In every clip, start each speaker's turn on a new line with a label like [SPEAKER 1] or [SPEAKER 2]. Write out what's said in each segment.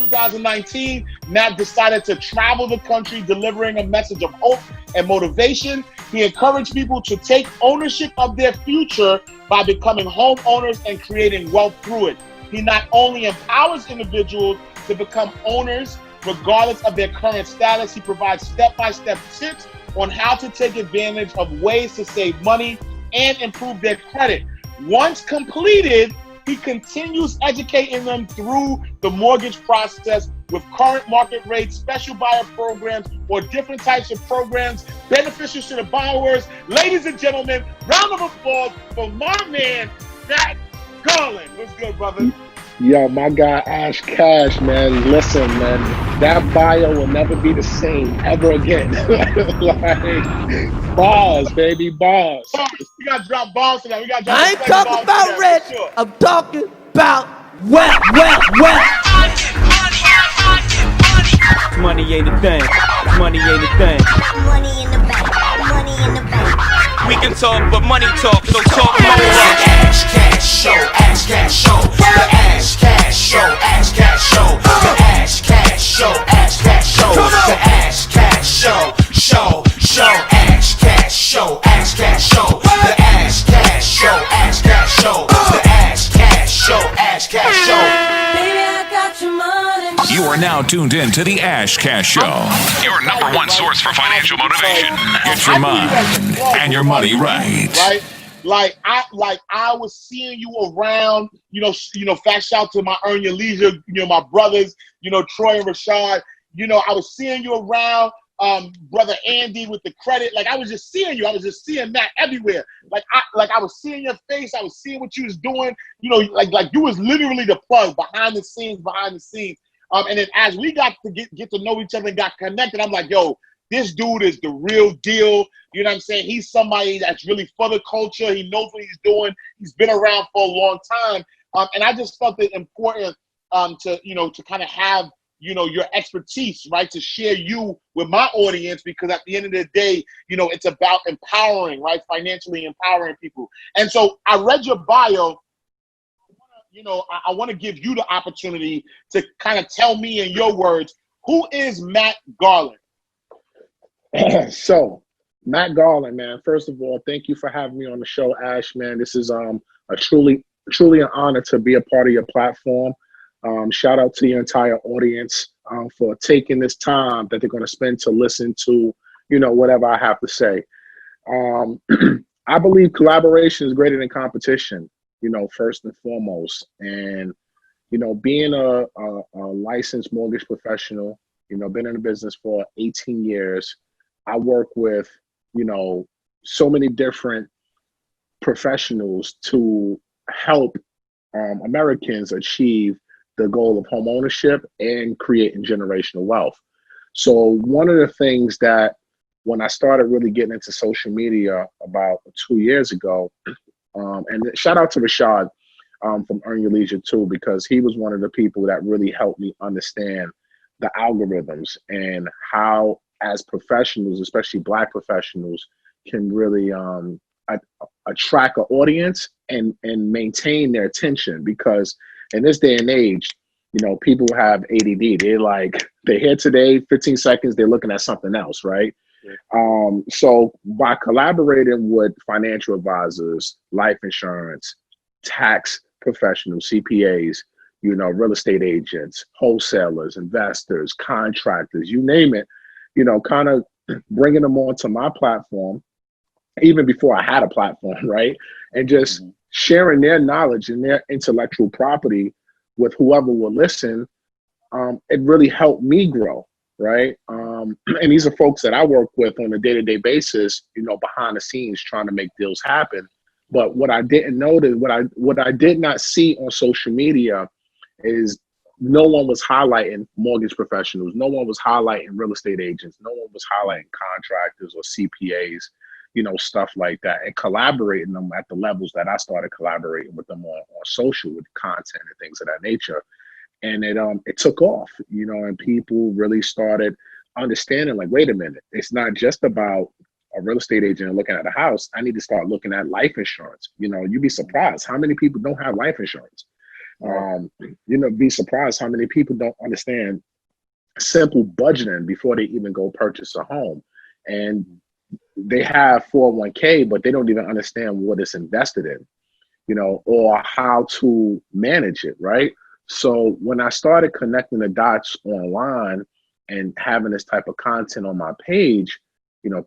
[SPEAKER 1] 2019, Matt decided to travel the country delivering a message of hope and motivation. He encouraged people to take ownership of their future by becoming homeowners and creating wealth through it. He not only empowers individuals to become owners regardless of their current status, he provides step-by-step tips on how to take advantage of ways to save money and improve their credit. Once completed, he continues educating them through the mortgage process with current market rates, special buyer programs, or different types of programs beneficial to the borrowers. Ladies and gentlemen, round of applause for my man, Matt Garland. What's good, brother?
[SPEAKER 2] Yo, my guy Ash Cash, man. Listen, man, that bio will never be the same ever again. Like, bars, baby, bars.
[SPEAKER 1] We got to drop bombs tonight. We got to drop
[SPEAKER 3] I ain't talking about red. Sure. I'm talking about wet.
[SPEAKER 4] Money ain't a thing. Money ain't a thing.
[SPEAKER 5] Money in the bank. Money in the bank.
[SPEAKER 4] We can talk, but money talk. So talk more.
[SPEAKER 6] Ash Cash Show. Ash Cash Show. The Ash Cash Show. Ash Cash Show. The Ash Cash Show. Ash Cash Show. The Ash Cash Show. Show. Ash Cash Show. Ash Cash Show. The Ash Cash Show. Ash Cash Show. The Ash Cash Show. Ash Cash Show.
[SPEAKER 5] Baby, I got your money.
[SPEAKER 7] You are now tuned in to the Ash Cash Show, your number one source for financial motivation. Get your mind and your money right.
[SPEAKER 1] Like I was seeing you around, fat shout to my Earn Your Leisure, my brothers, Troy and Rashad, I was seeing you around, brother Andy with the credit. Like I was just seeing you. I was just seeing Matt everywhere. Like I was seeing your face. I was seeing what you was doing. Like you was literally the plug behind the scenes. And then as we got to get to know each other and got connected, I'm like, yo, this dude is the real deal. You know what I'm saying? He's somebody that's really for the culture. He knows what he's doing. He's been around for a long time. And I just felt it important to kind of have, your expertise, right? To share you with my audience, because at the end of the day, it's about empowering, right? Financially empowering people. And so I read your bio. I want to give you the opportunity to kind of tell me in your words, who is Matt Garland?
[SPEAKER 2] So, Matt Garland, man, first of all, thank you for having me on the show, Ash, man. This is a truly an honor to be a part of your platform. Shout out to the entire audience for taking this time that they're going to spend to listen to, whatever I have to say. I believe collaboration is greater than competition, first and foremost. And, being a licensed mortgage professional, been in the business for 18 years, I work with, so many different professionals to help Americans achieve the goal of home ownership and creating generational wealth. So one of the things that when I started really getting into social media about 2 years ago, and shout out to Rashad from Earn Your Leisure too, because he was one of the people that really helped me understand the algorithms and how, as professionals, especially Black professionals, can really attract an audience and maintain their attention. Because in this day and age, people have ADD. They're here today, 15 seconds, they're looking at something else, right? Yeah. So by collaborating with financial advisors, life insurance, tax professionals, CPAs, real estate agents, wholesalers, investors, contractors, you name it, kind of bringing them onto my platform, even before I had a platform, right? And just sharing their knowledge and their intellectual property with whoever will listen, it really helped me grow, right? And these are folks that I work with on a day-to-day basis, behind the scenes trying to make deals happen. But what I didn't notice, what I did not see on social media is no one was highlighting mortgage professionals. No one was highlighting real estate agents. No one was highlighting contractors or CPAs, stuff like that, and collaborating them at the levels that I started collaborating with them on social, with content and things of that nature. And it took off, and people really started understanding, like, wait a minute, it's not just about a real estate agent looking at a house. I need to start looking at life insurance. You'd be surprised how many people don't have life insurance. Be surprised how many people don't understand simple budgeting before they even go purchase a home. And they have 401k, but they don't even understand what it's invested in, or how to manage it, right? So when I started connecting the dots online and having this type of content on my page,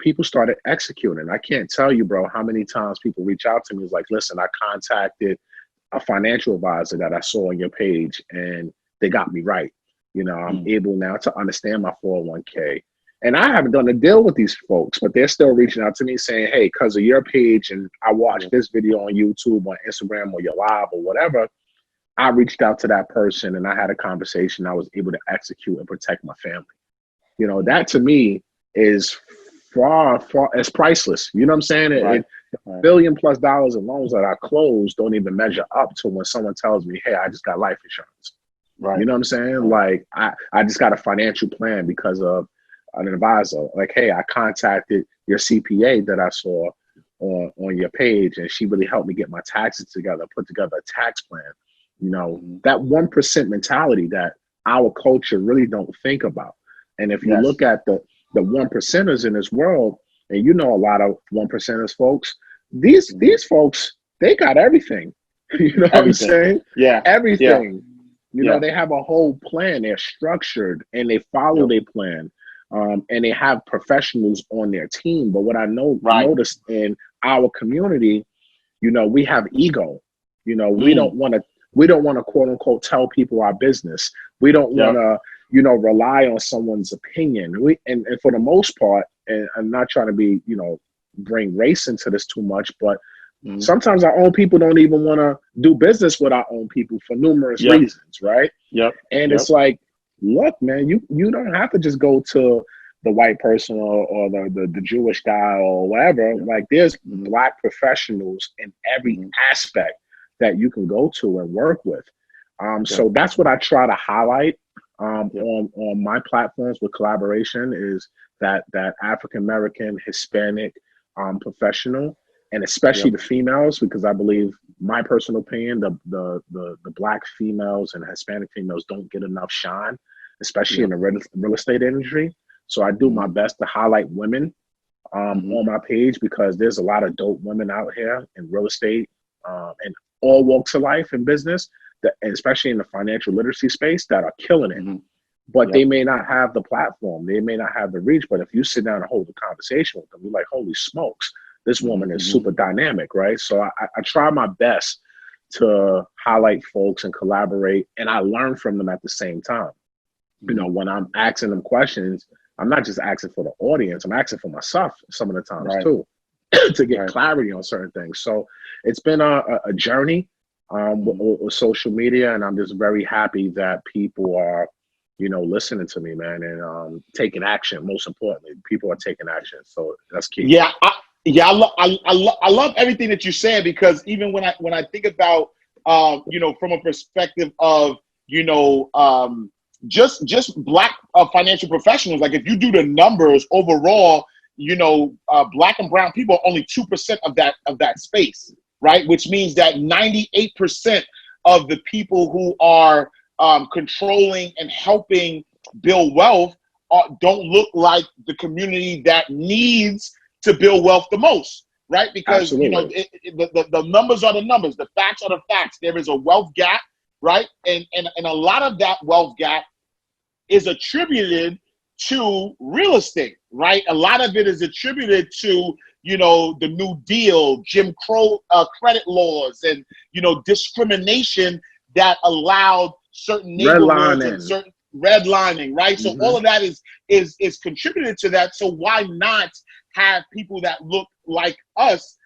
[SPEAKER 2] people started executing. I can't tell you, bro, how many times people reach out to me. It's like, listen, I contacted a financial advisor that I saw on your page and they got me right. I'm able now to understand my 401k. And I haven't done a deal with these folks, but they're still reaching out to me saying, hey, because of your page and I watched this video on YouTube, on Instagram, or your live or whatever, I reached out to that person and I had a conversation. I was able to execute and protect my family. That to me is far, it's priceless. You know what I'm saying?
[SPEAKER 1] Right.
[SPEAKER 2] $1 billion+ in loans that I closed don't even measure up to when someone tells me, hey, I just got life insurance.
[SPEAKER 1] Right.
[SPEAKER 2] You know what I'm saying? Like I just got a financial plan because of an advisor. Like, hey, I contacted your CPA that I saw on your page, and she really helped me get my taxes together, put together a tax plan. That 1% mentality that our culture really don't think about. And if you look at the 1%ers in this world, and a lot of 1%ers folks, these folks, they got everything. You know what I'm saying?
[SPEAKER 1] Yeah.
[SPEAKER 2] Everything. They have a whole plan. They're structured and they follow their plan. And they have professionals on their team. But what I noticed in our community, we have ego. We don't want to quote unquote tell people our business. We don't want to, rely on someone's opinion. And for the most part, and I'm not trying to be, bring race into this too much, but sometimes our own people don't even want to do business with our own people for numerous reasons, right? And it's like, look, man, you don't have to just go to the white person or the Jewish guy or whatever. Like, there's Black professionals in every aspect that you can go to and work with. So that's what I try to highlight on my platforms with collaboration, is that African American, Hispanic professional, and especially the females, because I believe, my personal opinion, the Black females and Hispanic females don't get enough shine, especially in the real estate industry. So I do my best to highlight women on my page, because there's a lot of dope women out here in real estate and all walks of life in business, and especially in the financial literacy space, that are killing it. But they may not have the platform, they may not have the reach. But if you sit down and hold a conversation with them, you're like, holy smokes, this woman is super dynamic, right? So I try my best to highlight folks and collaborate, and I learn from them at the same time. When I'm asking them questions, I'm not just asking for the audience, I'm asking for myself some of the times too, to get clarity on certain things. So it's been a journey with social media, and I'm just very happy that people are, listening to me, man, and taking action. Most importantly, people are taking action. So that's key.
[SPEAKER 1] Yeah. I love everything that you're saying, because even when I think about, from a perspective of, just Black financial professionals, like if you do the numbers overall, Black and brown people are only 2% of that space, right? Which means that 98% of the people who are controlling and helping build wealth don't look like the community that needs to build wealth the most, right? Because the numbers are the numbers, the facts are the facts. There is a wealth gap, right? And a lot of that wealth gap is attributed to real estate, right? A lot of it is attributed to, the New Deal, Jim Crow credit laws, and, discrimination that allowed certain neighborhoods and certain redlining, right? So all of that is contributed to that. So why not have people that look like us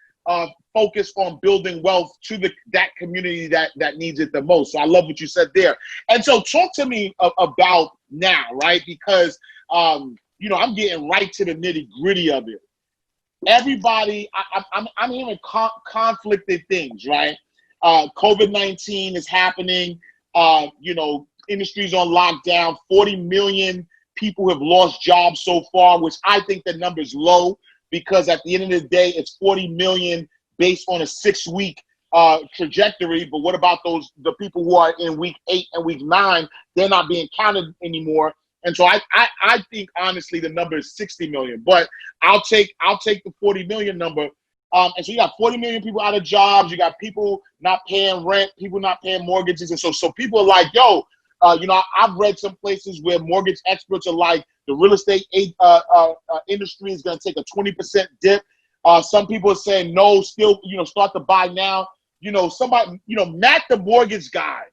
[SPEAKER 1] focus on building wealth to that community that needs it the most? So I love what you said there. And so talk to me about now, right? Because I'm getting right to the nitty gritty of it. Everybody, I'm hearing conflicted things, right? COVID-19 is happening. Industries on lockdown. 40 million people have lost jobs so far, which I think the number is low, because at the end of the day, it's 40 million based on a 6-week trajectory, but what about the people who are in week 8 and week 9? They're not being counted anymore. And so I think honestly the number is 60 million, but I'll take the 40 million number. And so you got 40 million people out of jobs. You got people not paying rent, people not paying mortgages, and so people are like, yo, I've read some places where mortgage experts are like, the real estate industry is going to take a 20% dip. Some people are saying no, still, start to buy now. Somebody, Matt, the mortgage guy,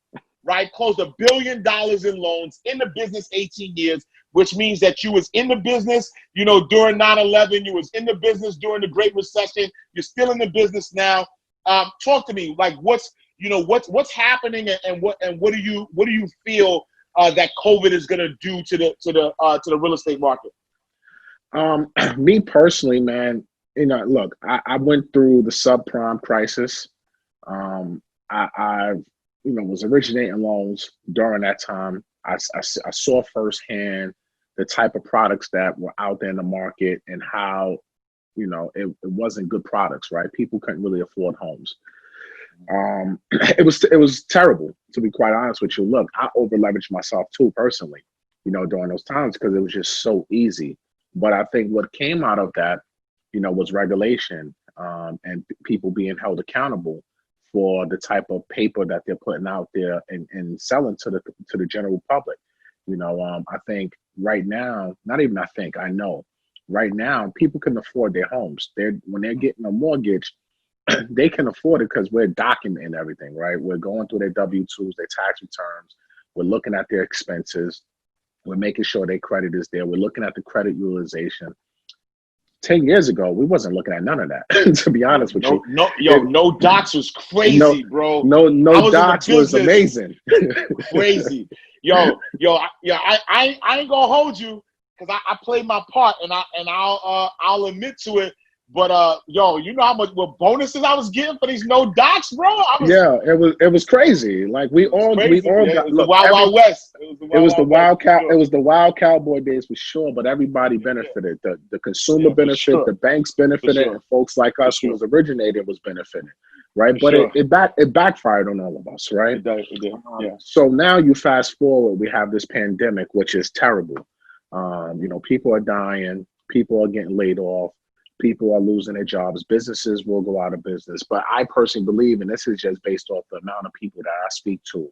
[SPEAKER 1] right, closed $1 billion in loans, in the business 18 years, which means that you was in the business, during 9/11, you was in the business during the Great Recession, you're still in the business now. Talk to me, like what's happening, and what do you feel that COVID is going to do to the real estate market?
[SPEAKER 2] Me personally, man, look, I went through the subprime crisis. I was originating loans during that time. I saw firsthand the type of products that were out there in the market and how, it wasn't good products, right? People couldn't really afford homes. It was terrible, to be quite honest with you. Look, I over leveraged myself too, personally, during those times, because it was just so easy. But I think what came out of that, was regulation, and people being held accountable for the type of paper that they're putting out there and selling to the general public. I think right now, I know right now, people can afford their homes. When they're getting a mortgage, they can afford it because we're documenting everything, right? We're going through their W-2s, their tax returns. We're looking at their expenses. We're making sure their credit is there. We're looking at the credit utilization. 10 years ago, we wasn't looking at none of that, to be honest with you.
[SPEAKER 1] No docs was crazy, bro.
[SPEAKER 2] No docs was amazing.
[SPEAKER 1] Crazy. I ain't gonna hold you, because I played my part, and I'll admit to it. But how much what bonuses I was getting for these no docs, bro?
[SPEAKER 2] It was crazy. Like we all got
[SPEAKER 1] the Wild West.
[SPEAKER 2] It was the wild cowboy days for sure. But everybody benefited. The consumer benefited, the banks benefited, and folks like us who was originated was benefiting, right? But it backfired on all of us, right?
[SPEAKER 1] It did.
[SPEAKER 2] So now you fast forward, we have this pandemic, which is terrible. People are dying, people are getting laid off. People are losing their jobs. Businesses will go out of business. But I personally believe, and this is just based off the amount of people that I speak to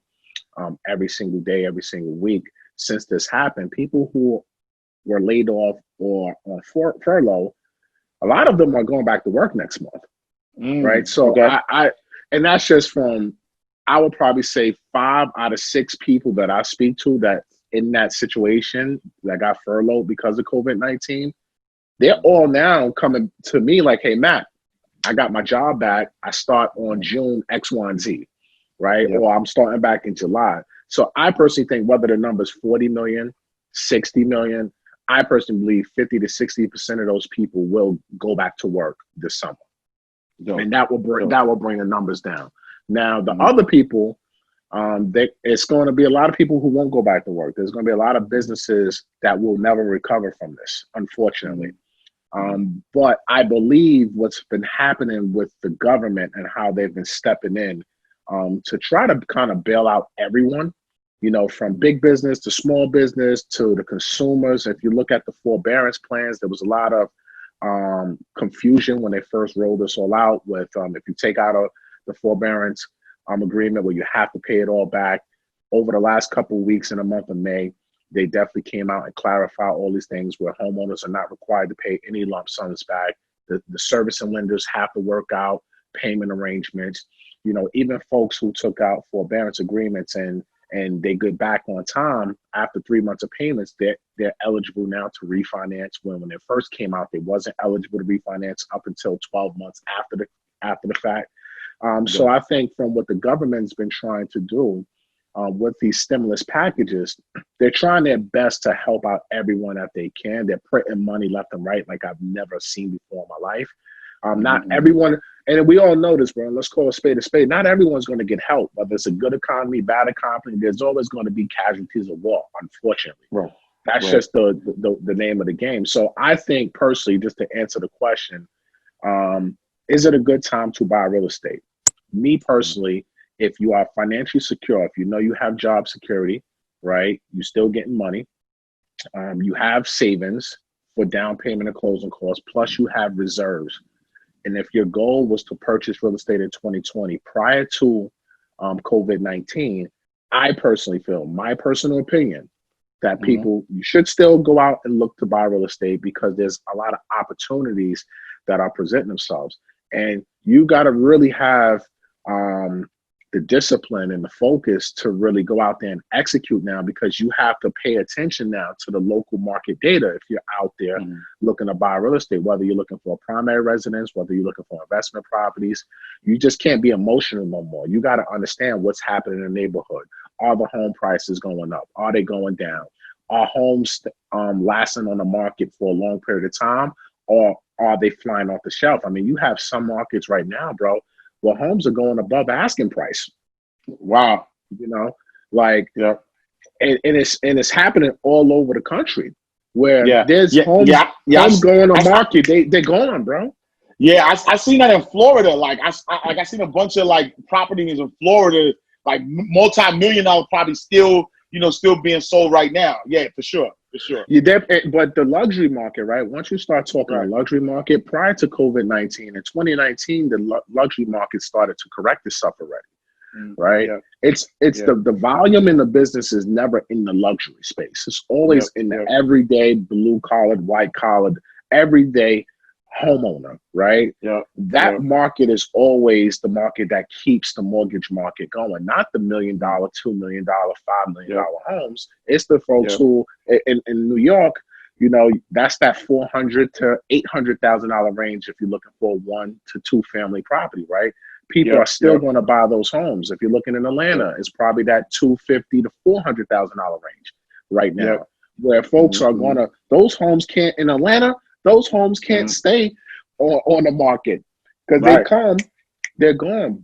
[SPEAKER 2] every single day, every single week, since this happened, people who were laid off or on furlough, a lot of them are going back to work next month, right? So okay. And that's just from, I would probably say 5 out of 6 people that I speak to that in that situation that got furloughed because of COVID-19. They're all now coming to me like, hey, Matt, I got my job back. I start on June X, Y, and Z, right? Yep. Or I'm starting back in July. So I personally think whether the number is 40 million, 60 million, I personally believe 50 to 60% of those people will go back to work this summer. Yep. And that will bring the numbers down. Now, the other people, it's going to be a lot of people who won't go back to work. There's going to be a lot of businesses that will never recover from this, unfortunately. But I believe what's been happening with the government and how they've been stepping in to try to kind of bail out everyone, from big business to small business to the consumers. If you look at the forbearance plans, there was a lot of confusion when they first rolled this all out with if you take out the forbearance agreement where you have to pay it all back. Over the last couple of weeks in the month of May, they definitely came out and clarified all these things where homeowners are not required to pay any lump sums back. The service and lenders have to work out payment arrangements. Even folks who took out forbearance agreements and they get back on time after 3 months of payments, they're eligible now to refinance. When they first came out, they wasn't eligible to refinance up until 12 months after the fact. So I think from what the government's been trying to do with these stimulus packages, they're trying their best to help out everyone that they can. They're printing money left and right like I've never seen before in my life. Not everyone, and we all know this, bro. Let's call a spade a spade. Not everyone's going to get help, whether it's a good economy, bad economy. There's always going to be casualties of war, unfortunately. Right. That's just the name of the game. So I think personally, just to answer the question, is it a good time to buy real estate? me personally, if you are financially secure, if you know you have job security, right, you're still getting money, you have savings for down payment and closing costs, plus you have reserves. And if your goal was to purchase real estate in 2020 prior to COVID-19, I personally feel, my personal opinion, that people, you should still go out and look to buy real estate because there's a lot of opportunities that are presenting themselves. And you got to really have the discipline and the focus to really go out there and execute now, because you have to pay attention now to the local market data if you're out there looking to buy real estate, whether you're looking for a primary residence, whether you're looking for investment properties. You just can't be emotional no more. You got to understand what's happening in the neighborhood. Are the home prices going up? Are they going down? Are homes lasting on the market for a long period of time, or are they flying off the shelf? I mean, you have some markets right now, bro, where homes are going above asking price.
[SPEAKER 1] Wow.
[SPEAKER 2] You know, like, and it's happening all over the country where there's homes going on market. They're going, bro.
[SPEAKER 1] Yeah, I seen that in Florida. Like I seen a bunch of like properties in Florida, like multi-million-dollar properties still being sold right now. Yeah, for sure.
[SPEAKER 2] But the luxury market, right? Once you start talking about luxury market, prior to COVID-19 in 2019, the luxury market started to correct itself already, right? Yeah. It's the volume in the business is never in the luxury space. It's always in the everyday blue-collared, white-collared, everyday homeowner, right? That market is always the market that keeps the mortgage market going, not the $1 million, $2 million, $5 million homes. It's the folks who in New York, that's that $400,000 to $800,000 range if you're looking for a 1 to 2 family property, right? People are still going to buy those homes. If you're looking in Atlanta, it's probably that $250,000 to $400,000 range right now, where folks are going to, those homes can't in Atlanta. Those homes can't stay on the market because they're gone.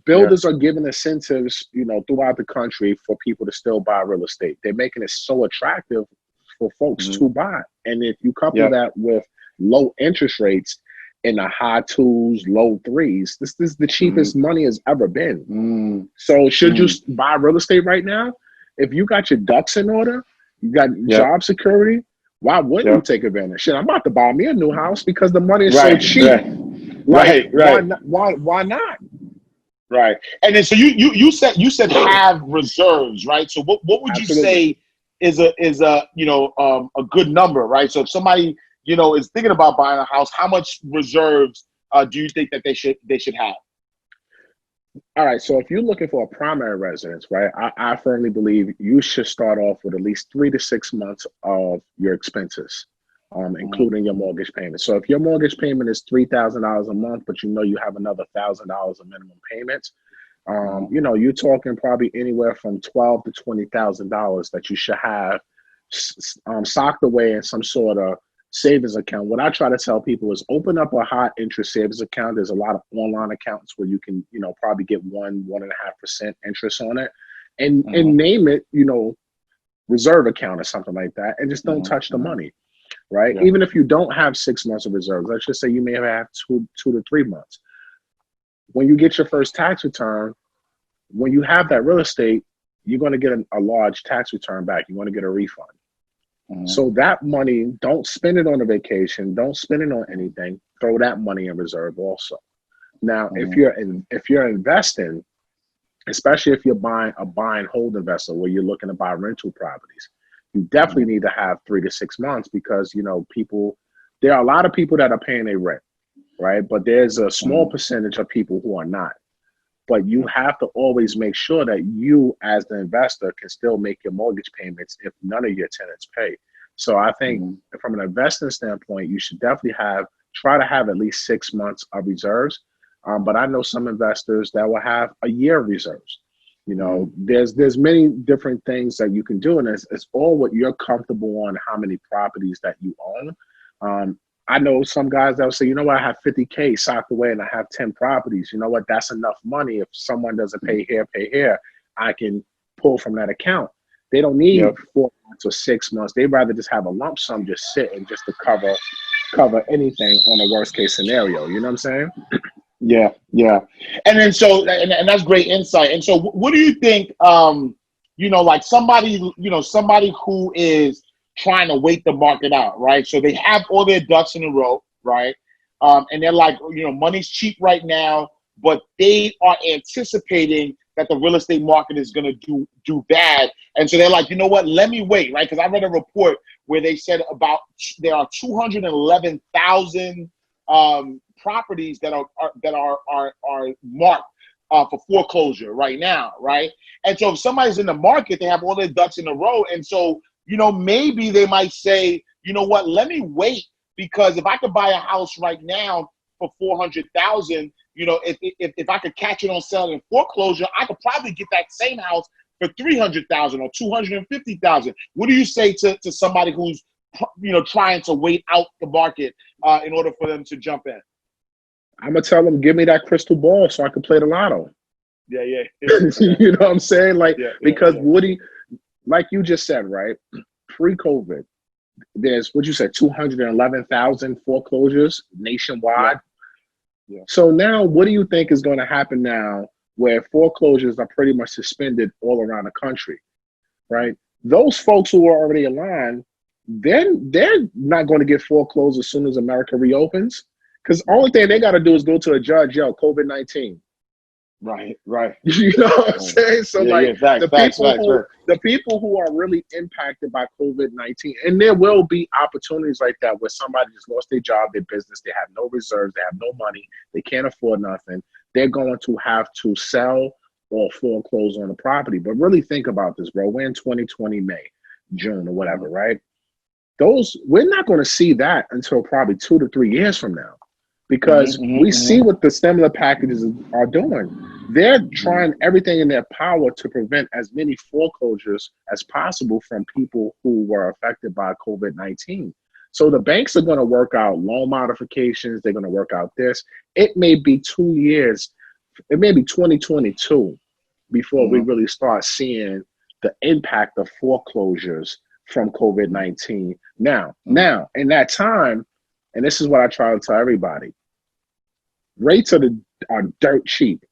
[SPEAKER 2] Builders are giving incentives, throughout the country for people to still buy real estate. They're making it so attractive for folks to buy. And if you couple that with low interest rates in the high 2s, low 3s, this is the cheapest money has ever been. So should you buy real estate right now? If you got your ducks in order, you got job security, why wouldn't you take advantage? Shit, I'm about to buy me a new house because the money is so cheap. Right. Why not?
[SPEAKER 1] Right. And then so you said have reserves, right? So what would you say is a good number, right? So if somebody is thinking about buying a house, how much reserves do you think that they should have?
[SPEAKER 2] All right, so if you're looking for a primary residence, right, I firmly believe you should start off with at least 3 to 6 months of your expenses, including your mortgage payment. So if your mortgage payment is $3,000 a month, but you have another $1,000 of minimum payments, you're talking probably anywhere from $12,000 to $20,000 that you should have socked away in some sort of savings account. What I try to tell people is open up a high interest savings account. There's a lot of online accounts where you can, probably get 1.5% interest on it, and name it, reserve account or something like that, and just don't touch the money, right? Even if you don't have 6 months of reserves, let's just say you may have 2 to 3 months. When you get your first tax return, when you have that real estate, you're going to get a large tax return back. You're going to get a refund. So that money, don't spend it on a vacation. Don't spend it on anything. Throw that money in reserve also. Now, if you're investing, especially if you're buying a buy and hold investor where you're looking to buy rental properties, you definitely need to have 3 to 6 months because, there are a lot of people that are paying their rent, right? But there's a small percentage of people who are not. But you have to always make sure that you, as the investor, can still make your mortgage payments if none of your tenants pay. So I think from an investing standpoint, you should definitely try to have at least 6 months of reserves. But I know some investors that will have a year of reserves. There's many different things that you can do, and it's all what you're comfortable on, how many properties that you own. I know some guys that will say, I have $50K socked away and I have 10 properties. You know what? That's enough money. If someone doesn't pay here, I can pull from that account. They don't need 4 months or 6 months. They'd rather just have a lump sum just sitting just to cover anything on a worst case scenario. You know what I'm saying?
[SPEAKER 1] Yeah, yeah. And then and that's great insight. And so what do you think, like somebody who is trying to wait the market out, right? So they have all their ducks in a row, right? And they're like, money's cheap right now, but they are anticipating that the real estate market is going to do bad. And so they're like, you know what, let me wait, right? Because I read a report where they said there are 211,000 properties that are marked for foreclosure right now, right? And so if somebody's in the market, they have all their ducks in a row. And so, maybe they might say, you know what, let me wait, because if I could buy a house right now for $400,000, if I could catch it on sale in foreclosure, I could probably get that same house for $300,000 or $250,000. What do you say to somebody who's trying to wait out the market in order for them to jump in?
[SPEAKER 2] I'm gonna tell them, give me that crystal ball so I can play the lotto.
[SPEAKER 1] Yeah.
[SPEAKER 2] You know what I'm saying? Because Woody, like you just said, right? Pre-COVID, there's 211,000 foreclosures nationwide. Yeah. So now, what do you think is going to happen now, where foreclosures are pretty much suspended all around the country, right? Those folks who are already aligned, they're not going to get foreclosed as soon as America reopens, because the only thing they got to do is go to a judge, COVID-19.
[SPEAKER 1] Right.
[SPEAKER 2] You know what I'm saying? So
[SPEAKER 1] the
[SPEAKER 2] people who are really impacted by COVID-19, and there will be opportunities like that where somebody just lost their job, their business, they have no reserves, they have no money, they can't afford nothing. They're going to have to sell or foreclose on the property. But really think about this, bro. We're in 2020, May, June, or whatever, right? We're not going to see that until probably 2 to 3 years from now, because we see what the stimulus packages are doing. They're trying everything in their power to prevent as many foreclosures as possible from people who were affected by COVID-19. So the banks are going to work out loan modifications. They're going to work out this. It may be 2 years. It may be 2022 before we really start seeing the impact of foreclosures from COVID-19. Now, in that time, and this is what I try to tell everybody, rates are dirt cheap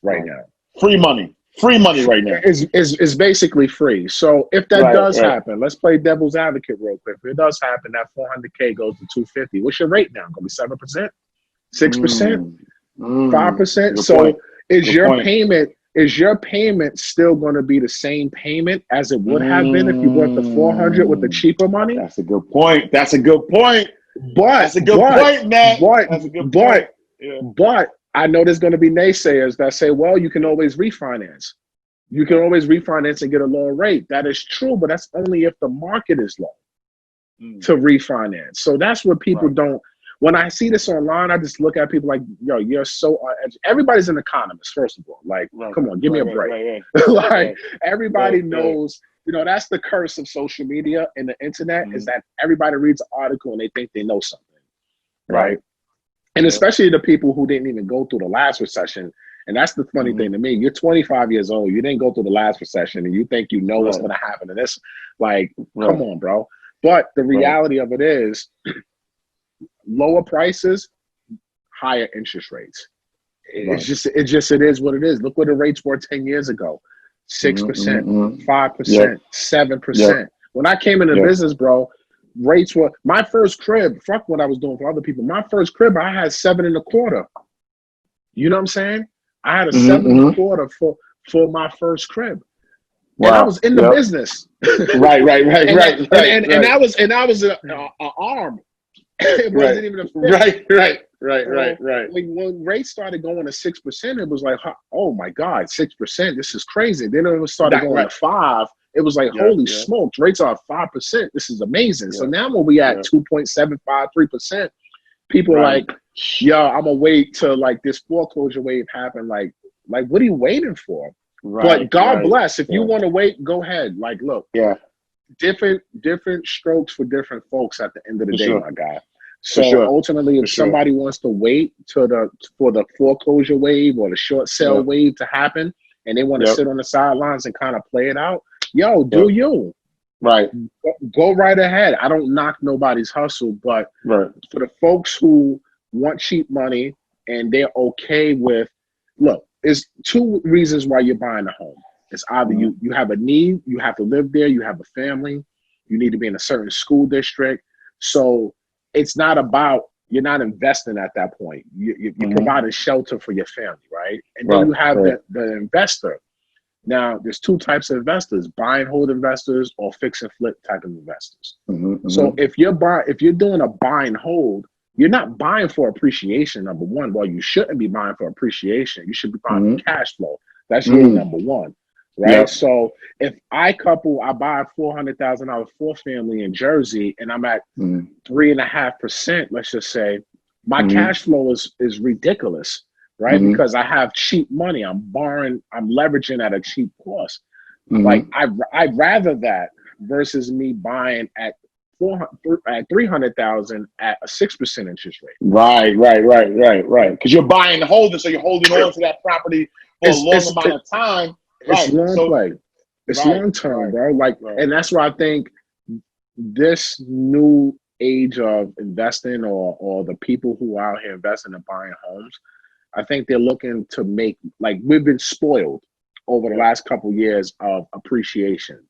[SPEAKER 2] right now.
[SPEAKER 1] Free money right now.
[SPEAKER 2] Is basically free. So if that does happen, let's play devil's advocate real quick. If it does happen, that $400K goes to $250. What's your rate now? Gonna be 7%, 6%, 5%. So point. Is your payment still going to be the same payment as it would have been if you bought the 400 with the cheaper money?
[SPEAKER 1] That's a good point.
[SPEAKER 2] But that's a good point, man. But I know there's going to be naysayers that say, well, you can always refinance. You can always refinance and get a lower rate. That is true, but that's only if the market is low to refinance. So that's what people don't. When I see this online, I just look at people like, yo, you're so everybody's an economist, first of all. Like, come on, give me a break. Everybody knows, that's the curse of social media and the internet is that everybody reads an article and they think they know something. Right. And especially the people who didn't even go through the last recession. And that's the funny thing to me. You're 25 years old. You didn't go through the last recession and you think you know what's going to happen to this. Like, come on, bro. But the reality of it is lower prices, higher interest rates. It is what it is. Look what the rates were 10 years ago. 6%, 5%, 7%. When I came into business, bro, rates were my first crib. Fuck what I was doing for other people. My first crib, I had 7.25. You know what I'm saying? I had a 7.25 for my first crib. Wow. And I was in the business.
[SPEAKER 1] Right.
[SPEAKER 2] And I was an arm. It wasn't even a fit. Right. When rates started going to 6%, it was like, oh my God, 6%. This is crazy. Then it started going to 5%. It was like, holy smokes, rates are 5%. This is amazing. So now when we at 2.75, 3%, people are like, yo, I'm gonna wait till like this foreclosure wave happen. Like what are you waiting for? But God bless. If you want to wait, go ahead. Like, look, different strokes for different folks at the end of the day, my guy. So ultimately, if somebody wants to wait for the foreclosure wave or the short sale wave to happen, and they want to sit on the sidelines and kind of play it out, yo, do you.
[SPEAKER 1] Right.
[SPEAKER 2] Go right ahead. I don't knock nobody's hustle, but for the folks who want cheap money, and they're okay with, look, there's two reasons why you're buying a home. It's either you have a need, you have to live there, you have a family, you need to be in a certain school district. So it's not about, you're not investing at that point. You're providing shelter for your family, right? And then you have the investor. Now, there's two types of investors: buy and hold investors or fix and flip type of investors. So if you're doing a buy and hold, you're not buying for appreciation, number one. Well, you shouldn't be buying for appreciation. You should be buying for cash flow. That's rule number one, right? Yep. So if I buy a $400,000 4-family in Jersey, and I'm at 3.5%, let's just say, my cash flow is ridiculous, right? Because I have cheap money. I'm borrowing, I'm leveraging at a cheap cost. Like I'd rather that versus me buying at 300,000 at a 6% interest rate.
[SPEAKER 1] Right. Because you're buying and holding, so you're holding on to that property for a long amount of time.
[SPEAKER 2] It's long play. It's long term, bro. Like, and that's why I think this new age of investing, or the people who are out here investing and buying homes, I think they're looking to make, like, we've been spoiled over the last couple of years of appreciation.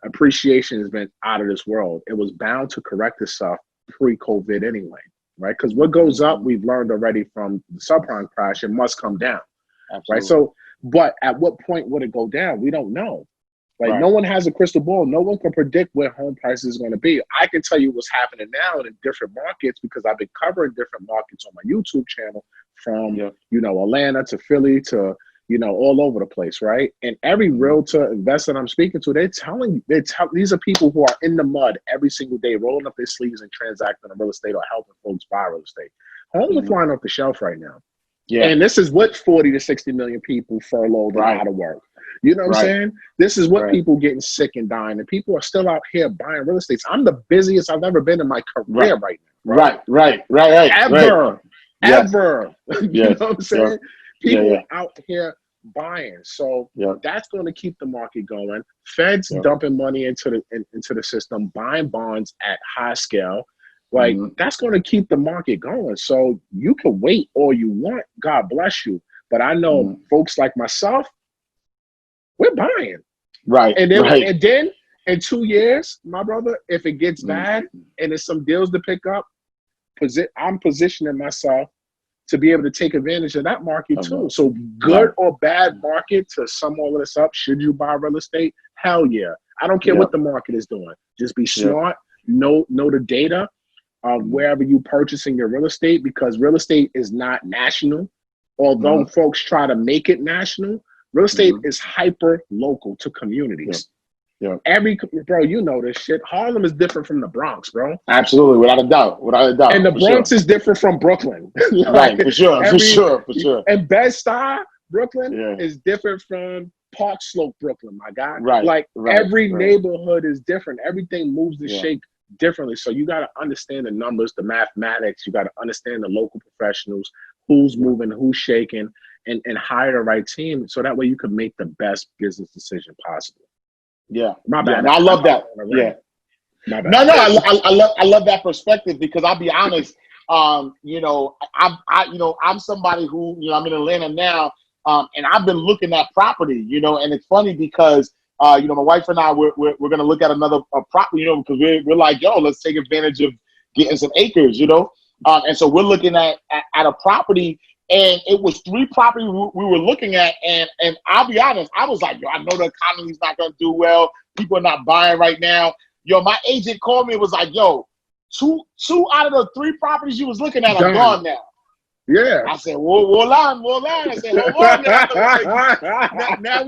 [SPEAKER 2] Appreciation has been out of this world. It was bound to correct itself pre-COVID anyway, right? Because what goes up, we've learned already from the subprime crash, it must come down. Absolutely. Right? So, but at what point would it go down? We don't know. Like, no one has a crystal ball. No one can predict where home prices is going to be. I can tell you what's happening now in different markets because I've been covering different markets on my YouTube channel, from Atlanta to Philly to all over the place, right? And every realtor investor I'm speaking to, these are people who are in the mud every single day, rolling up their sleeves and transacting on real estate or helping folks buy real estate. Homes are flying off the shelf right now. Yeah. And this is what 40 to 60 million people furloughed and out of work. You know what I'm saying? This is what people getting sick and dying, and people are still out here buying real estate. I'm the busiest I've ever been in my career right now. Right. Ever. You know what I'm saying? People are out here buying. So that's going to keep the market going. Feds dumping money into the system, buying bonds at high scale. Like, that's going to keep the market going. So you can wait all you want. God bless you. But I know folks like myself, we're buying. Right. And then in 2 years, my brother, if it gets bad and there's some deals to pick up, I'm positioning myself to be able to take advantage of that market too. So good or bad market to sum all of this up, should you buy real estate? Hell yeah. I don't care what the market is doing. Just be smart, know the data of wherever you purchasing your real estate, because real estate is not national. Although folks try to make it national, real estate is hyper local to communities. Bro, you know this shit. Harlem is different from the Bronx, bro.
[SPEAKER 1] Absolutely, without a doubt.
[SPEAKER 2] And the Bronx is different from Brooklyn.
[SPEAKER 1] Right, for sure.
[SPEAKER 2] And Bed-Stuy, Brooklyn is different from Park Slope, Brooklyn, my guy. Right. Every neighborhood is different. Everything moves and shakes differently. So you got to understand the numbers, the mathematics. You got to understand the local professionals, who's moving, who's shaking, and hire the right team, so that way you can make the best business decision possible. Yeah, my bad.
[SPEAKER 1] I love that. Yeah, my bad. No, I love that perspective, because I'll be honest. I'm somebody who, I'm in Atlanta now, and I've been looking at property, and it's funny because my wife and I we're gonna look at another property, because we're like, yo, let's take advantage of getting some acres, and so we're looking at a property. And it was 3 properties we were looking at. And I'll be honest, I was like, yo, I know the economy's not going to do well. People are not buying right now. Yo, my agent called me and was like, yo, two out of the 3 properties you was looking at are gone now.
[SPEAKER 2] Yeah.
[SPEAKER 1] I said, hold on. I said, hold on now.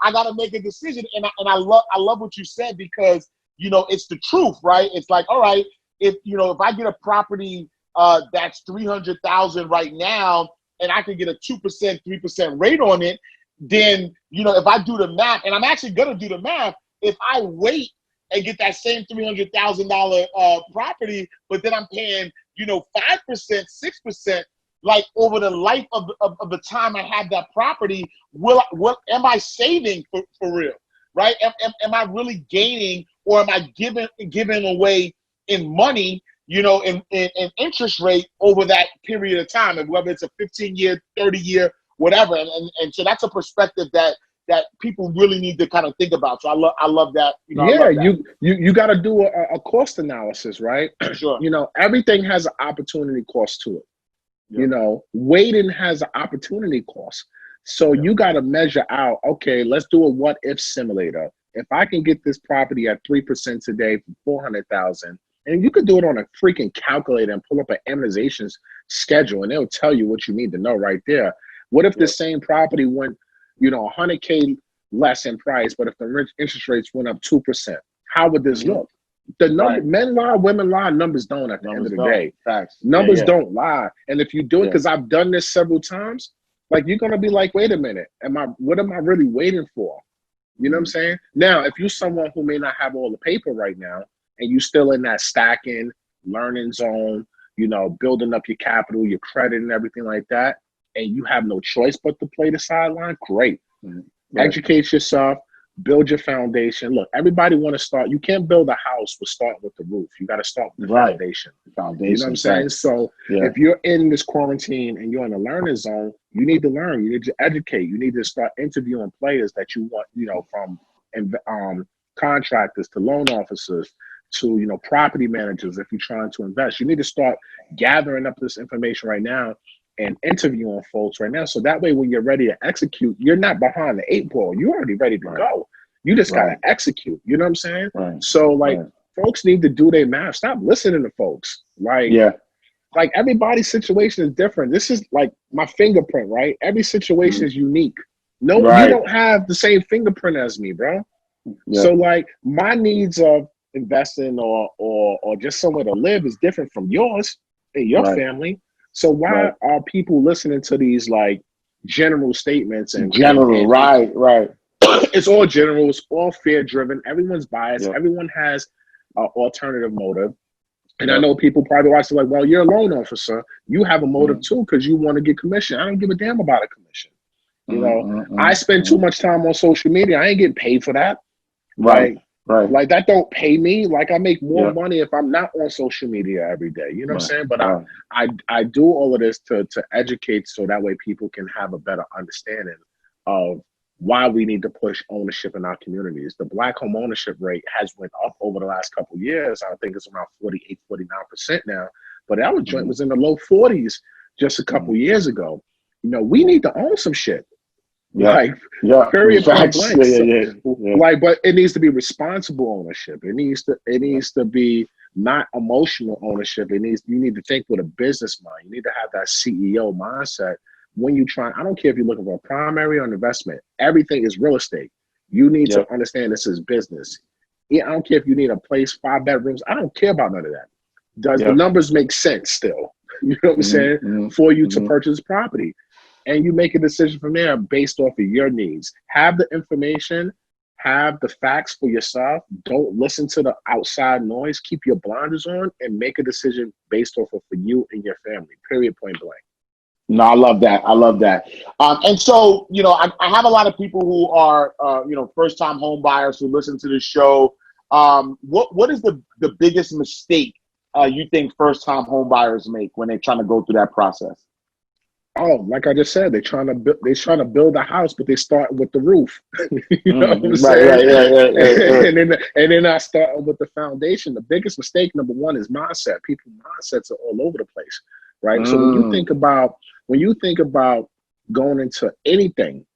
[SPEAKER 1] I got to make a decision. And I love what you said, because, it's the truth, right? It's like, all right, if I get a property that's $300,000 right now, and I can get a 2%, 3% rate on it, then, if I do the math, and I'm actually going to do the math, if I wait and get that same $300,000 property, but then I'm paying, 5%, 6%, like over the life of the time I have that property, what am I saving for real, right? Am I really gaining, or am I giving away in money in interest rate over that period of time, and whether it's a 15-year, 30-year, whatever. And so that's a perspective that people really need to kind of think about. So I love that.
[SPEAKER 2] You got to do a cost analysis, right?
[SPEAKER 1] Sure.
[SPEAKER 2] Everything has an opportunity cost to it.
[SPEAKER 1] Yeah.
[SPEAKER 2] Waiting has an opportunity cost. So you got to measure out, okay, let's do a what if simulator. If I can get this property at 3% today for $400,000, and you could do it on a freaking calculator and pull up an amortization schedule, and it'll tell you what you need to know right there. What if the same property went, $100K less in price, but if the interest rates went up 2%, how would this look? The number, men lie, women lie, numbers don't at the end of the day.
[SPEAKER 1] Facts.
[SPEAKER 2] Numbers don't lie. And if you do it, because I've done this several times, like you're gonna be like, wait a minute, what am I really waiting for? You know what I'm saying? Now, if you're someone who may not have all the paper right now, and you still in that stacking, learning zone, building up your capital, your credit and everything like that, and you have no choice but to play the sideline, great. Educate yourself, build your foundation. Look, everybody want to start. You can't build a house with starting with the roof. You got to start with the foundation. You know what I'm saying? So if you're in this quarantine and you're in a learning zone, you need to learn. You need to educate. You need to start interviewing players that you want, from contractors to loan officers to, property managers. If you're trying to invest, you need to start gathering up this information right now and interviewing folks right now. So that way, when you're ready to execute, you're not behind the 8 ball. You're already ready to go. You just got to execute. You know what I'm saying? So folks need to do their math. Stop listening to folks. Like everybody's situation is different. This is like my fingerprint, right? Every situation is unique. No, you don't have the same fingerprint as me, bro. So my needs of investing or just somewhere to live is different from yours and your family. So why are people listening to these general statements and right? It's all general. It's all fear driven. Everyone's biased. Everyone has an alternative motive. And I know people probably watch it like, well, you're a loan officer. You have a motive too because you want to get commission. I don't give a damn about a commission. I spend too much time on social media. I ain't getting paid for that. Right. Like that don't pay me. Like I make more money if I'm not on social media every day. You know what I'm saying? But I do all of this to educate so that way people can have a better understanding of why we need to push ownership in our communities. The Black home ownership rate has went up over the last couple of years. I think it's around 48, 49% now. But our joint was in the low 40s just a couple years ago. We need to own some shit. Period. Point blank. But it needs to be responsible ownership. It needs to be not emotional ownership. You need to think with a business mind. You need to have that CEO mindset when you try. I don't care if you're looking for a primary or an investment. Everything is real estate. You need to understand this is business. I don't care if you need a place, 5 bedrooms. I don't care about none of that. Does the numbers make sense still? You know what I'm saying? For you to purchase property. And you make a decision from there based off of your needs. Have the information, have the facts for yourself. Don't listen to the outside noise. Keep your blinders on and make a decision based off of for you and your family. Period. Point blank.
[SPEAKER 1] No, I love that. And so, I have a lot of people who are, first-time home buyers who listen to the show. What is the biggest mistake you think first-time home buyers make when they're trying to go through that process?
[SPEAKER 2] Oh, like I just said, they're trying to build a house, but they start with the roof. You know what I'm saying? Right. And then I start with the foundation. The biggest mistake, number one, is mindset. People's mindsets are all over the place, right? So when you think about going into anything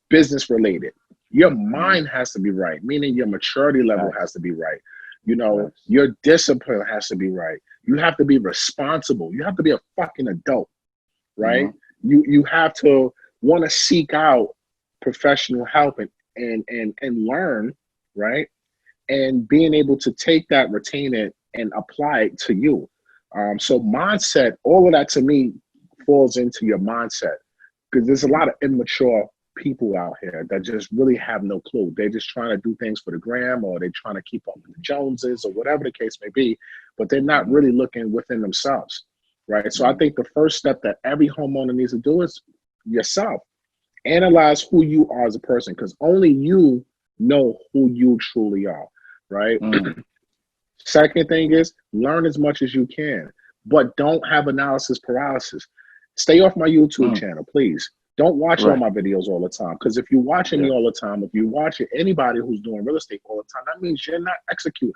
[SPEAKER 2] business related, your mind has to be right, meaning your maturity level has to be right. Your discipline has to be right. You have to be responsible. You have to be a fucking adult. Right? You have to want to seek out professional help and learn, right? And being able to take that, retain it, and apply it to you. So mindset, all of that to me falls into your mindset because there's a lot of immature people out here that just really have no clue. They're just trying to do things for the gram or they're trying to keep up with the Joneses or whatever the case may be, but they're not really looking within themselves. Right. So I think the first step that every homeowner needs to do is yourself. Analyze who you are as a person because only you know who you truly are. Right. Second thing is learn as much as you can, but don't have analysis paralysis. Stay off my YouTube channel, please. Don't watch all my videos all the time. Because if you're watching me all the time, if you're watching anybody who's doing real estate all the time, that means you're not executing.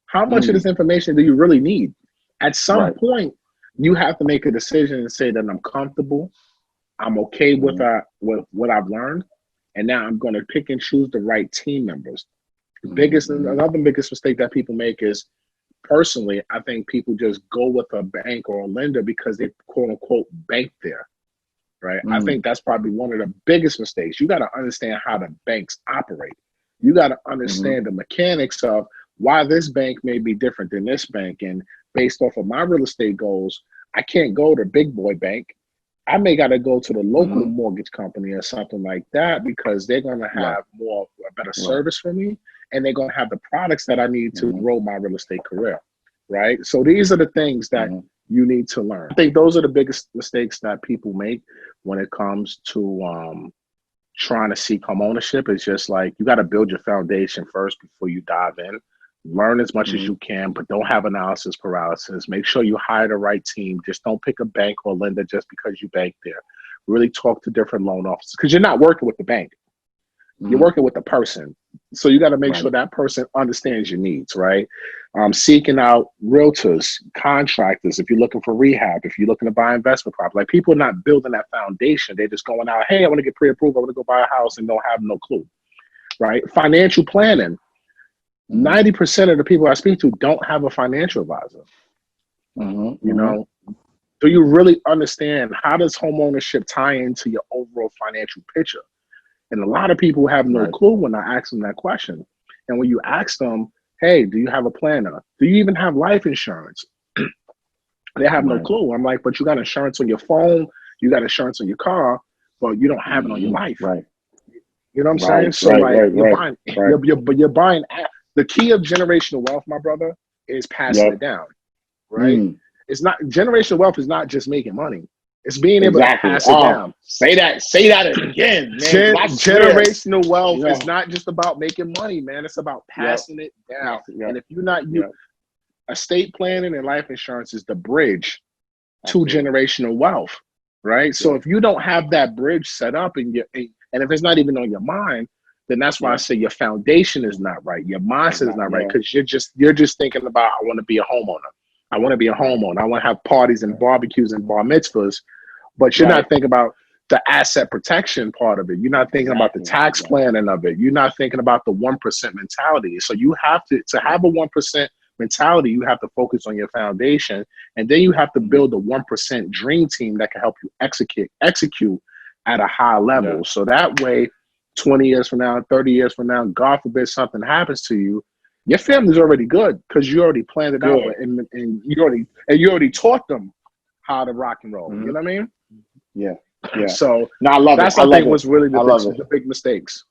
[SPEAKER 2] How much of this information do you really need? At some point, you have to make a decision and say that I'm comfortable, I'm okay with what I've learned, and now I'm going to pick and choose the right team members. Another biggest mistake that people make is, personally, I think people just go with a bank or a lender because they quote unquote bank there, right? I think that's probably one of the biggest mistakes. You got to understand how the banks operate. You got to understand the mechanics of why this bank may be different than this bank. And based off of my real estate goals, I can't go to big boy bank. I may got to go to the local mortgage company or something like that because they're going to have a better service for me. And they're going to have the products that I need to grow my real estate career, right? So these are the things that you need to learn. I think those are the biggest mistakes that people make when it comes to trying to seek home ownership. It's just like, you got to build your foundation first before you dive in. Learn as much as you can, but don't have analysis paralysis. Make sure you hire the right team. Just don't pick a bank or lender just because you bank there. Really talk to different loan officers because you're not working with the bank. You're working with the person. So you got to make sure that person understands your needs, right? Seeking out realtors, contractors, if you're looking for rehab, if you're looking to buy investment property. Like, people are not building that foundation. They're just going out, hey, I want to get pre-approved. I want to go buy a house, and don't have no clue, right? Financial planning. 90% of the people I speak to don't have a financial advisor. You know, do you really understand how does home ownership tie into your overall financial picture? And a lot of people have no clue when I ask them that question. And when you ask them, hey, do you have a planner? Do you even have life insurance? They have no clue. I'm like, but you got insurance on your phone, you got insurance on your car, but you don't have it on your life. You know what I'm saying? So you're buying. The key of generational wealth, my brother, is passing it down, right? It's not, generational wealth is not just making money. It's being able to pass it down.
[SPEAKER 1] Say that again, man.
[SPEAKER 2] Generational wealth is not just about making money, man. It's about passing it down. And if you're not, estate planning and life insurance is the bridge to generational wealth, right? So if you don't have that bridge set up and if it's not even on your mind, then that's why I say your foundation is not right. Your mindset is not right, because you're just thinking about, I want to be a homeowner. I want to be a homeowner. I want to have parties and barbecues and bar mitzvahs, but you're not thinking about the asset protection part of it. You're not thinking about the tax planning of it. You're not thinking about the 1% mentality. So you have to have a 1% mentality, you have to focus on your foundation, and then you have to build a 1% dream team that can help you execute at a high level. So that way, 20 years from now, 30 years from now, God forbid something happens to you, your family's already good because you already planned it out and you already taught them how to rock and roll. You know what I mean?
[SPEAKER 1] Yeah.
[SPEAKER 2] So
[SPEAKER 1] no, I love
[SPEAKER 2] that's
[SPEAKER 1] it.
[SPEAKER 2] I think was really the big mistakes.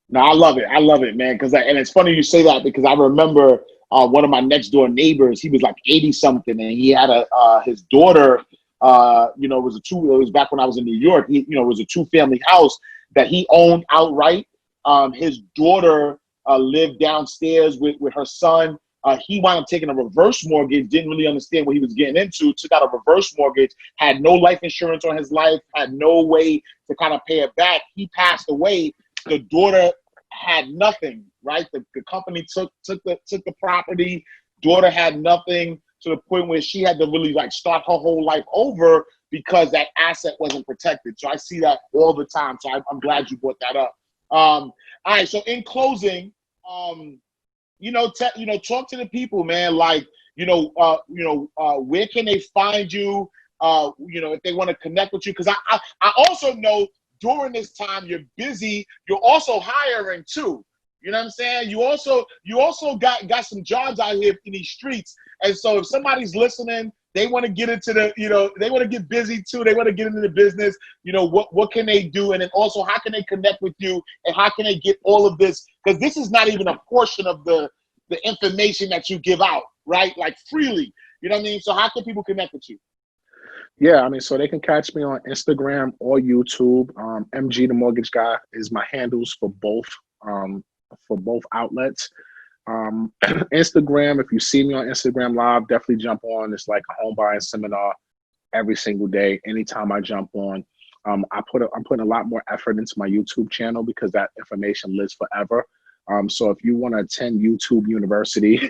[SPEAKER 1] No, I love it, man. And it's funny you say that because I remember one of my next door neighbors. He was like 80 something, and he had his daughter. It was back when I was in New York. It was a 2-family house that he owned outright. His daughter lived downstairs with her son. He wound up taking a reverse mortgage, didn't really understand what he was getting into, took out a reverse mortgage, had no life insurance on his life, had no way to kind of pay it back. He passed away. The daughter had nothing, right? The company took the property. Daughter had nothing, to the point where she had to really like start her whole life over because that asset wasn't protected. So I see that all the time. So I'm glad you brought that up. All right. So in closing, talk to the people, man. Like, where can they find you? If they want to connect with you, because I also know during this time you're busy. You're also hiring too. You know what I'm saying? You also got some jobs out here in these streets. And so if somebody's listening, they want to get into they want to get busy too. They want to get into the business. What can they do? And then also, how can they connect with you? And how can they get all of this? Because this is not even a portion of the information that you give out, right? Like freely. You know what I mean? So how can people connect with you?
[SPEAKER 2] Yeah, I mean, so they can catch me on Instagram or YouTube. MG the Mortgage Guy is my handles for both outlets. Instagram, if you see me on Instagram Live, definitely jump on. It's like a home buying seminar every single day. Anytime I jump on, I'm putting a lot more effort into my YouTube channel because that information lives forever. So if you want to attend YouTube University,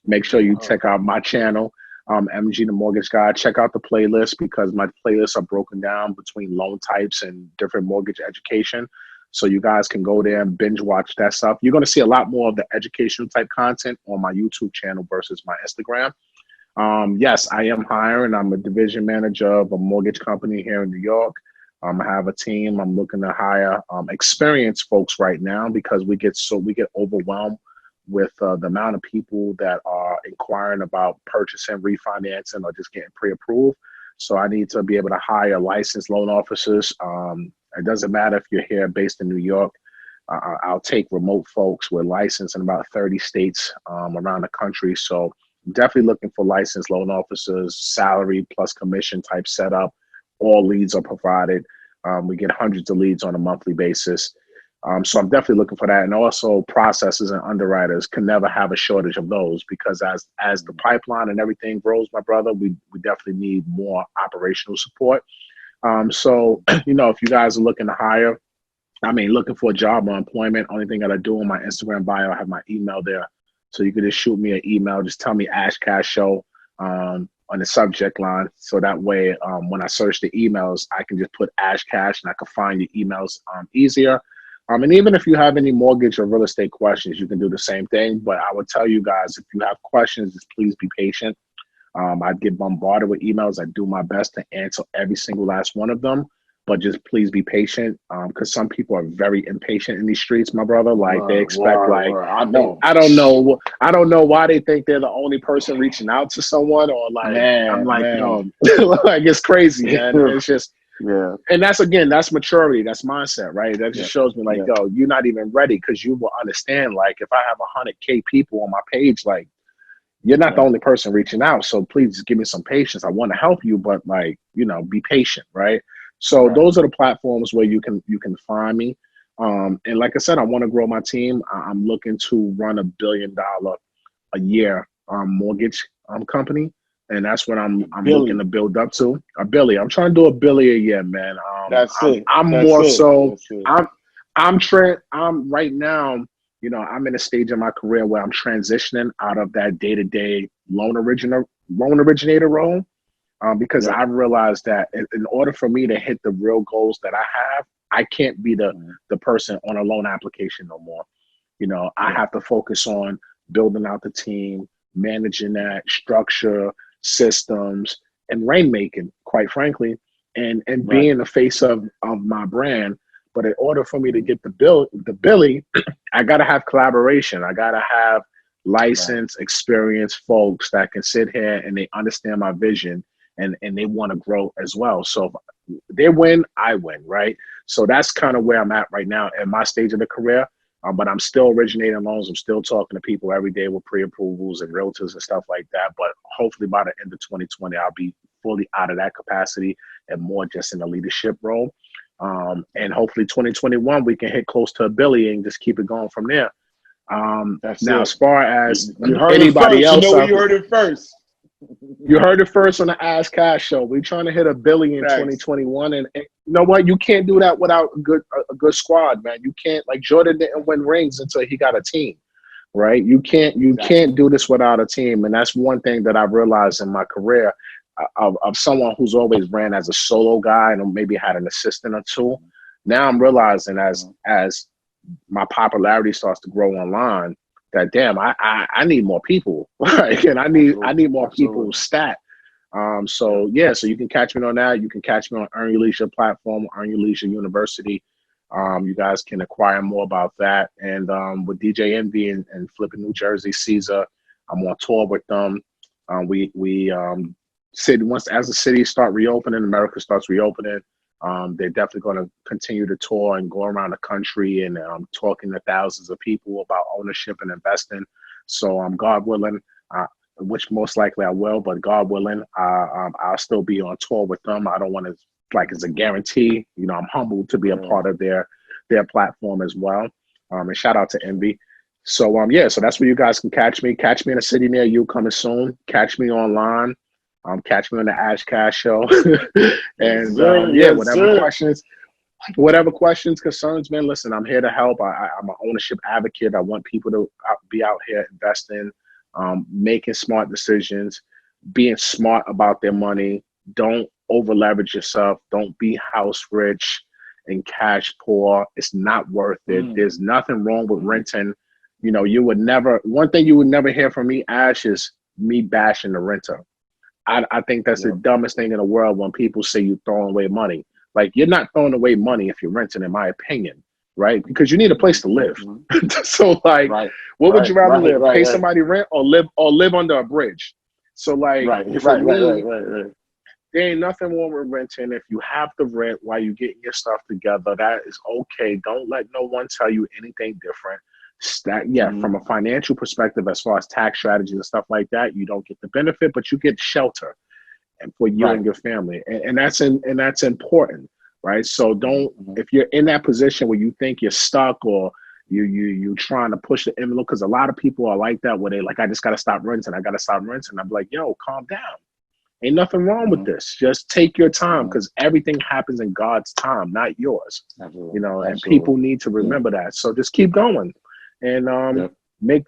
[SPEAKER 2] make sure you check out my channel, MG the Mortgage Guy. Check out the playlist because my playlists are broken down between loan types and different mortgage education. So you guys can go there and binge watch that stuff. You're going to see a lot more of the educational type content on my YouTube channel versus my Instagram. Yes, I am hiring. I'm a division manager of a mortgage company here in New York. I have a team. I'm looking to hire experienced folks right now because we get overwhelmed with the amount of people that are inquiring about purchasing, refinancing, or just getting pre-approved. So I need to be able to hire licensed loan officers. It doesn't matter if you're here based in New York. I'll take remote folks. We're licensed in about 30 states around the country. So definitely looking for licensed loan officers, salary plus commission type setup. All leads are provided. We get hundreds of leads on a monthly basis. So I'm definitely looking for that. And also processors and underwriters can never have a shortage of those because as the pipeline and everything grows, my brother, we definitely need more operational support. So, if you guys are looking to hire, looking for a job or employment, only thing that I do on my Instagram bio, I have my email there. So you can just shoot me an email. Just tell me Ash Cash Show on the subject line. So that way, when I search the emails, I can just put Ash Cash and I can find your emails easier. And even if you have any mortgage or real estate questions, you can do the same thing. But I would tell you guys, if you have questions, just please be patient. I get bombarded with emails. I do my best to answer every single last one of them. But just please be patient because some people are very impatient in these streets, my brother. Like they expect, I don't know why they think they're the only person reaching out to someone, or like like it's crazy, man. It's just and that's maturity, that's mindset, right? That just shows me yo, you're not even ready because you will understand. Like if I have 100K people on my page, like you're not the only person reaching out. So please just give me some patience. I want to help you, but be patient, right? So those are the platforms where you can find me. And like I said, I want to grow my team. I'm looking to run $1 billion a year mortgage company. And that's what I'm looking to build up to. $1 billion. I'm trying to do $1 billion a year, man. I'm right now, I'm in a stage of my career where I'm transitioning out of that day-to-day loan originator role. Because I realized that in order for me to hit the real goals that I have, I can't be the person on a loan application no more. I have to focus on building out the team, managing that structure, systems, and rainmaking, quite frankly, and being the face of my brand. But in order for me to get the Billy, I got to have collaboration. I got to have licensed, experienced folks that can sit here and they understand my vision. And they want to grow as well. So if they win, I win, right? So that's kind of where I'm at right now in my stage of the career. But I'm still originating loans. I'm still talking to people every day with pre-approvals and realtors and stuff like that. But hopefully by the end of 2020, I'll be fully out of that capacity and more just in a leadership role. And hopefully 2021, we can hit close to $1 billion and just keep it going from there. As far as anybody else,
[SPEAKER 1] you heard it first.
[SPEAKER 2] You heard it first on the Ash Cash Show. We're trying to hit $1 billion in 2021, and you know what? You can't do that without a good squad, man. You can't, like Jordan didn't win rings until he got a team, right? You can't do this without a team, and that's one thing that I've realized in my career of someone who's always ran as a solo guy and maybe had an assistant or two. Now I'm realizing as my popularity starts to grow online, that damn, I need more people, right? And I need more people stat. So you can catch me on that. You can catch me on Earn Your Leisure platform, Earn Your Leisure University. You guys can acquire more about that. And with DJ Envy and Flipping New Jersey, Caesar, I'm on tour with them. We once as the city start reopening, America starts reopening. They're definitely going to continue to tour and go around the country and talking to thousands of people about ownership and investing. So God willing, which most likely I will, but God willing, I'll still be on tour with them. I don't want to, like, it's a guarantee. I'm humbled to be a part of their platform as well. And shout out to Envy. So yeah, so that's where you guys can catch me. Catch me in a city near you coming soon. Catch me online. Catch me on the Ash Cash Show. And yeah, whatever questions, concerns, man. Listen, I'm here to help. I'm an ownership advocate. I want people to be out here investing, making smart decisions, being smart about their money. Don't over leverage yourself. Don't be house rich and cash poor. It's not worth it. There's nothing wrong with renting. You know, one thing you would never hear from me, Ash, is me bashing the renter. I think that's the dumbest thing in the world when people say you're throwing away money. Like, you're not throwing away money if you're renting, in my opinion, right? Because you need a place to live. So, like, what would you rather live? Pay somebody rent or live under a bridge? So, like, there ain't nothing wrong with renting. If you have to rent while you're getting your stuff together, that is okay. Don't let no one tell you anything different. From a financial perspective, as far as tax strategies and stuff like that, you don't get the benefit, but you get shelter and for you and your family, and that's important, right? So don't, if you're in that position where you think you're stuck or you trying to push the envelope, because a lot of people are like that, where they like, I just got to stop renting. I'm like, yo, calm down. Ain't nothing wrong with this. Just take your time, because everything happens in God's time, not yours. You know, and people need to remember that. So just keep going. And make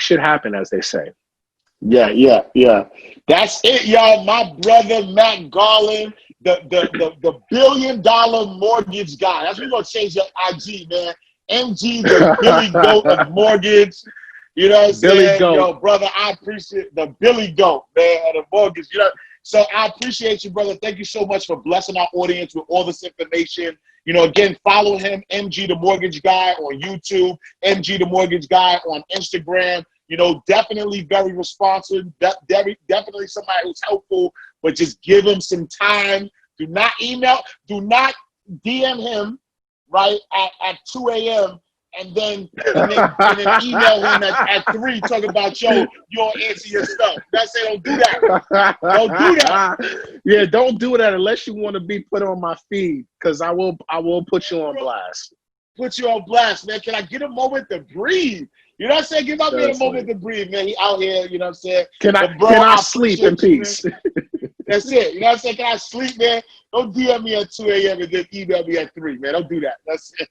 [SPEAKER 2] shit happen, as they say.
[SPEAKER 1] Yeah. That's it, y'all. My brother Matt Garland, the $1 billion mortgage guy. That's what we're gonna change your IG, man. MG, the Billy Goat of mortgage. You know what I'm saying? Yo, brother, I appreciate the Billy Goat, man, of the mortgage. You know, so I appreciate you, brother. Thank you so much for blessing our audience with all this information. You know, again, follow him, MG the Mortgage Guy, on YouTube, MG the Mortgage Guy on Instagram. You know, definitely very responsive, definitely somebody who's helpful, but just give him some time. Do not DM him, right, at 2 a.m. and then email him at 3 talking about, yo, you don't answer your stuff. That's it. Don't do that. Don't do that.
[SPEAKER 2] Yeah, don't do that unless you want to be put on my feed, because I will put you on blast.
[SPEAKER 1] Put you on blast, man. Can I get a moment to breathe? You know what I'm saying? Give my man a moment to breathe, man. He out here, you know what I'm saying?
[SPEAKER 2] Can I sleep in peace?
[SPEAKER 1] That's it. You know what I'm saying? Can I sleep, man? Don't DM me at 2 a.m. and then email me at 3, man. Don't do that. That's it.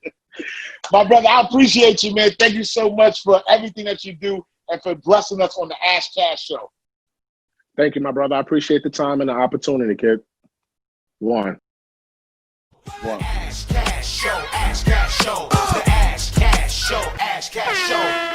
[SPEAKER 1] My brother, I appreciate you, man. Thank you so much for everything that you do and for blessing us on the Ash Cash Show.
[SPEAKER 2] Thank you, my brother. I appreciate the time and the opportunity, kid. One.
[SPEAKER 6] Ash Cash Show, Ash Cash Show, the Ash Cash Show, Ash Cash Show.